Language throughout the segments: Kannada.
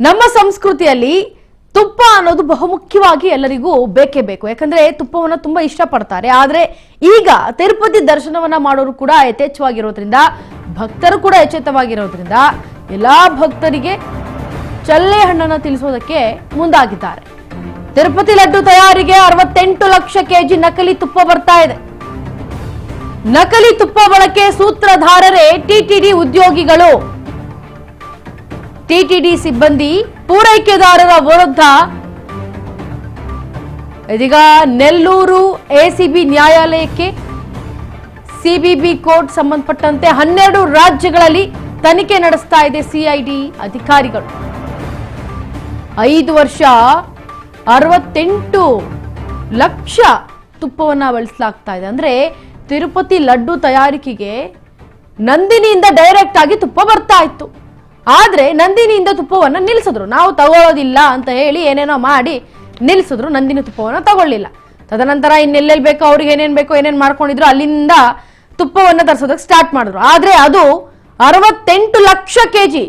ನಮ್ಮ ಸಂಸ್ಕೃತಿಯಲ್ಲಿ ತುಪ್ಪ ಅನ್ನೋದು ಬಹುಮುಖ್ಯವಾಗಿ ಎಲ್ಲರಿಗೂ ಬೇಕೇ ಬೇಕು. ಯಾಕಂದ್ರೆ ತುಪ್ಪವನ್ನ ತುಂಬಾ ಇಷ್ಟಪಡ್ತಾರೆ. ಆದ್ರೆ ಈಗ ತಿರುಪತಿ ದರ್ಶನವನ್ನ ಮಾಡೋರು ಕೂಡ ಯಥೇಚ್ಛವಾಗಿರೋದ್ರಿಂದ, ಭಕ್ತರು ಕೂಡ ಎಚ್ಚೆತ್ತವಾಗಿರೋದ್ರಿಂದ ಎಲ್ಲಾ ಭಕ್ತರಿಗೆ ಚಲ್ಲೆ ಹಣ್ಣನ್ನ ತಿಳಿಸೋದಕ್ಕೆ ಮುಂದಾಗಿದ್ದಾರೆ. ತಿರುಪತಿ ಲಡ್ಡು ತಯಾರಿಗೆ 68 ಲಕ್ಷ ಕೆಜಿ ನಕಲಿ ತುಪ್ಪ ಬರ್ತಾ ಇದೆ. ನಕಲಿ ತುಪ್ಪ ಬಳಕೆ ಸೂತ್ರಧಾರರೇ ಟಿಟಿಡಿ ಉದ್ಯೋಗಿಗಳು. ಟಿಟಿಡಿ ಸಿಬ್ಬಂದಿ ಪೂರೈಕೆದಾರರ ವಿರುದ್ಧ ಇದೀಗ ನೆಲ್ಲೂರು ಎಸಿಬಿ ನ್ಯಾಯಾಲಯಕ್ಕೆ ಸಿಬಿಬಿ ಕೋರ್ಟ್ ಸಂಬಂಧಪಟ್ಟಂತೆ 12 ರಾಜ್ಯಗಳಲ್ಲಿ ತನಿಖೆ ನಡೆಸ್ತಾ ಇದೆ ಸಿಐಡಿ ಅಧಿಕಾರಿಗಳು. 5 ವರ್ಷ 68 ಲಕ್ಷ ತುಪ್ಪವನ್ನ ಬಳಸಲಾಗ್ತಾ ಇದೆ. ಅಂದ್ರೆ ತಿರುಪತಿ ಲಡ್ಡು ತಯಾರಿಕೆಗೆ ನಂದಿನಿಯಿಂದ ಡೈರೆಕ್ಟ್ ಆಗಿ ತುಪ್ಪ ಬರ್ತಾ ಇತ್ತು. ಆದ್ರೆ ನಂದಿನಿಯಿಂದ ತುಪ್ಪವನ್ನ ನಿಲ್ಲಿಸಿದ್ರು. ನಾವು ತಗೊಳ್ಳೋದಿಲ್ಲ ಅಂತ ಹೇಳಿ ಏನೇನೋ ಮಾಡಿ ನಿಲ್ಲಿಸಿದ್ರು. ನಂದಿನಿ ತುಪ್ಪವನ್ನ ತಗೊಳ್ಳಿಲ್ಲ. ತದನಂತರ ಇನ್ನೆಲ್ಲೆಲ್ಲಿ ಬೇಕೋ ಅವ್ರಿಗೆ ಏನೇನ್ ಬೇಕೋ ಏನೇನ್ ಮಾಡ್ಕೊಂಡಿದ್ರು ಅಲ್ಲಿಂದ ತುಪ್ಪವನ್ನ ತರಿಸೋದಕ್ಕೆ ಸ್ಟಾರ್ಟ್ ಮಾಡಿದ್ರು. ಆದ್ರೆ ಅದು 68 ಲಕ್ಷ ಕೆಜಿ,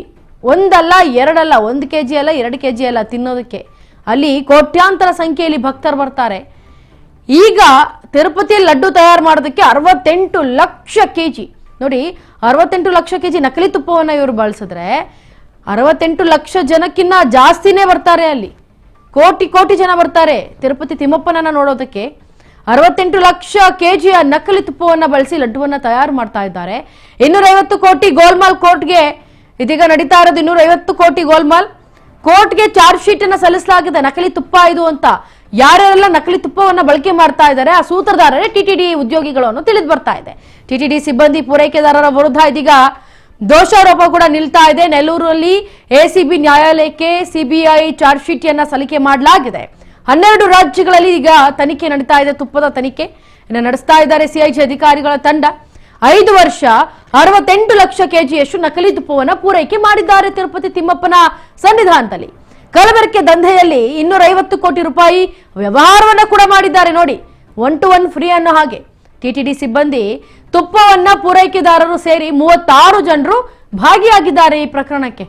ಒಂದಲ್ಲ ಎರಡಲ್ಲ, 1 ಕೆಜಿ ಅಲ್ಲ 2 ಕೆಜಿ ಅಲ್ಲ ತಿನ್ನೋದಕ್ಕೆ. ಅಲ್ಲಿ ಕೋಟ್ಯಾಂತರ ಸಂಖ್ಯೆಯಲ್ಲಿ ಭಕ್ತರು ಬರ್ತಾರೆ. ಈಗ ತಿರುಪತಿ ಲಡ್ಡು ತಯಾರು ಮಾಡೋದಕ್ಕೆ 68 ಲಕ್ಷ ಕೆಜಿ ನೋಡಿ, 68 ಲಕ್ಷ ಕೆಜಿ ನಕಲಿ ತುಪ್ಪವನ್ನ ಇವರು ಬಳಸಿದ್ರೆ 68 ಲಕ್ಷ ಜನಕ್ಕಿಂತ ಜಾಸ್ತಿನೇ ಬರ್ತಾರೆ. ಅಲ್ಲಿ ಕೋಟಿ ಕೋಟಿ ಜನ ಬರ್ತಾರೆ ತಿರುಪತಿ ತಿಮ್ಮಪ್ಪನನ್ನ ನೋಡೋದಕ್ಕೆ. 68 ಲಕ್ಷ ಕೆಜಿಯ ನಕಲಿ ತುಪ್ಪವನ್ನ ಬಳಸಿ ಲಡ್ಡುವನ್ನ ತಯಾರು ಮಾಡ್ತಾ ಇದ್ದಾರೆ. 250 ಕೋಟಿ ಗೋಲ್ಮಾಲ್ ಕೋರ್ಟ್ಗೆ ಇದೀಗ ನಡೀತಾ ಇರೋದು. 250 ಕೋಟಿ ಗೋಲ್ಮಾಲ್ ಕೋರ್ಟ್ಗೆ ಚಾರ್ಜ್ ಶೀಟ್ ಅನ್ನ ಸಲ್ಲಿಸಲಾಗಿದೆ. ನಕಲಿ ತುಪ್ಪ ಇದು ಅಂತ ಯಾರೆಲ್ಲ ನಕಲಿ ತುಪ್ಪವನ್ನ ಬಳಕೆ ಮಾಡ್ತಾ ಇದ್ದಾರೆ ಆ ಸೂತ್ರಧಾರರೇ ಟಿಟಿಡಿ ಉದ್ಯೋಗಿಗಳು ಅನ್ನೋ ತಿಳಿದು ಬರ್ತಾ ಇದೆ. ಟಿಟಿಡಿ ಸಿಬ್ಬಂದಿ ಪೂರೈಕೆದಾರರ ವಿರುದ್ಧ ಇದೀಗ ದೋಷಾರೋಪ ಕೂಡ ನಿಲ್ತಾ ಇದೆ. ನೆಲ್ಲೂರಲ್ಲಿ ಎಸಿಬಿ ನ್ಯಾಯಾಲಯಕ್ಕೆ ಸಿಬಿಐ ಚಾರ್ಜ್ ಶೀಟ್ ಅನ್ನ ಸಲ್ಲಿಕೆ ಮಾಡಲಾಗಿದೆ. 12 ರಾಜ್ಯಗಳಲ್ಲಿ ಈಗ ತನಿಖೆ ನಡೀತಾ ಇದೆ. ತುಪ್ಪದ ತನಿಖೆ ನಡೆಸ್ತಾ ಇದ್ದಾರೆ ಸಿಐಡಿ ಅಧಿಕಾರಿಗಳ ತಂಡ. 5 ವರ್ಷ 68 ಲಕ್ಷ ಕೆಜಿಯಷ್ಟು ನಕಲಿ ತುಪ್ಪವನ್ನ ಪೂರೈಕೆ ಮಾಡಿದ್ದಾರೆ ತಿರುಪತಿ ತಿಮ್ಮಪ್ಪನ ಸನ್ನಿಧಾನದಲ್ಲಿ. ಕಲಬೆರಕೆ ದಂಧೆಯಲ್ಲಿ 250 ಕೋಟಿ ರೂಪಾಯಿ ವ್ಯವಹಾರವನ್ನ ಕೂಡ ಮಾಡಿದ್ದಾರೆ ನೋಡಿ. 1 to 1 ಫ್ರೀ ಅನ್ನೋ ಹಾಗೆ ಟಿಟಿಡಿ ಸಿಬ್ಬಂದಿ ತುಪ್ಪವನ್ನ ಪೂರೈಕೆದಾರರು ಸೇರಿ 36 ಜನರು ಭಾಗಿಯಾಗಿದ್ದಾರೆ ಈ ಪ್ರಕರಣಕ್ಕೆ.